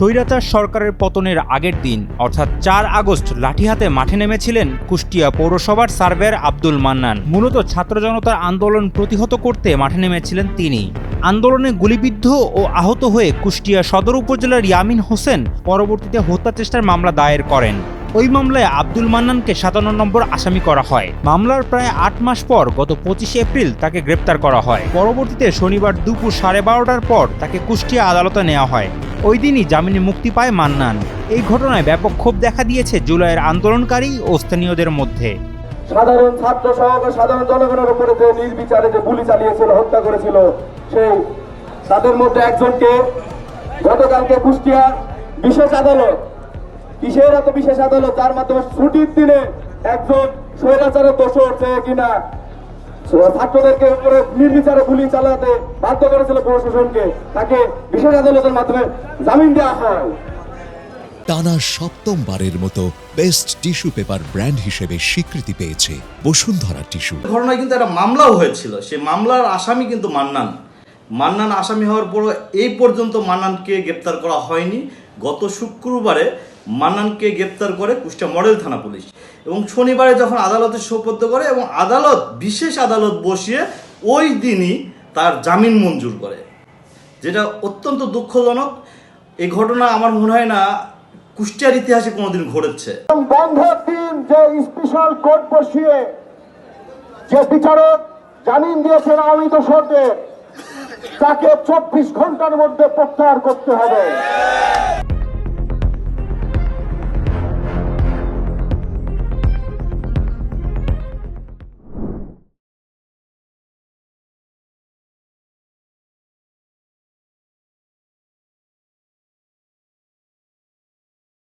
স্বৈরাচার সরকারের পতনের আগের দিন অর্থাৎ ৪ আগস্ট লাঠি হাতে মাঠে নেমেছিলেন কুষ্টিয়া পৌরসভার সার্ভেয়ার আব্দুল মান্নান। মূলত ছাত্র জনতার আন্দোলন প্রতিহত করতে মাঠে নেমেছিলেন তিনি। আন্দোলনে গুলিবিদ্ধ ও আহত হয়ে কুষ্টিয়া সদর উপজেলার ইয়ামিন হোসেন পরবর্তীতে হত্যা চেষ্টার মামলা দায়ের করেন। ওই মামলায় আব্দুল মান্নানকে ৫৭ নম্বর আসামি করা হয়। মামলার প্রায় ৮ মাস পর গত ২৫ এপ্রিল তাকে গ্রেপ্তার করা হয়। পরবর্তীতে শনিবার দুপুর ১২:৩০টার পর তাকে কুষ্টিয়া আদালতে নেওয়া হয়। ওই দিনই জামিনে মুক্তি পায় মান্নান। এই ঘটনায় ব্যাপক ক্ষোভ দেখা দিয়েছে জুলাইয়ের আন্দোলনকারী ও স্থানীয়দের মধ্যে। সাধারণ ছাত্র সহ সাধারণ জনগণের উপরে যে নির্বিচারে যে গুলি চালিয়েছিল, হত্যা করেছিল, সেই তাদের মধ্যে একজনকে গতকালকে কুষ্টিয়া বিশেষ আদালত, কিসের এত বিশেষ আদালত যার মাধ্যমে ছুটির দিনে একজন স্বৈরাচারের দোষর যে কিনা ছাত্রদেরকে উপরে নির্বিচারে গুলি চালাতে বাধ্য করেছিল প্রশাসনকে, তাকে বিশেষ আদালতের মাধ্যমে জামিন দেওয়া হয়। টানা সপ্তমবারের মতো বেস্ট টিস্যু পেপার ব্র্যান্ড হিসেবে স্বীকৃতি পেয়েছে বসুন্ধরা টিস্যু। ঘটনায় কিন্তু একটা মামলাও হয়েছিল, সেই মামলার আসামি কিন্তু মান্নান আসামি হওয়ার পরও এই পর্যন্ত মান্নানকে গ্রেপ্তার করা হয়নি। গত শুক্রবারে মান্নানকে গ্রেপ্তার করে কুষ্টিয়া মডেল থানা পুলিশ এবং শনিবারে যখন আদালতে সোপর্দ করে এবং আদালত বিশেষ আদালত বসিয়ে ওই দিনই তার জামিন মঞ্জুর করে, যেটা অত্যন্ত দুঃখজনক। এই ঘটনা আমার মনে হয় না কুষ্টিয়ার ইতিহাসে কোনোদিন ঘটেছে। বন্ধের দিন যে স্পেশাল কোর্ট বসিয়ে যে বিচারক জামিন দিয়েছেন আওয়ামী দোষরদের, তাকে ২৪ ঘন্টার মধ্যে প্রত্যাহার করতে হবে।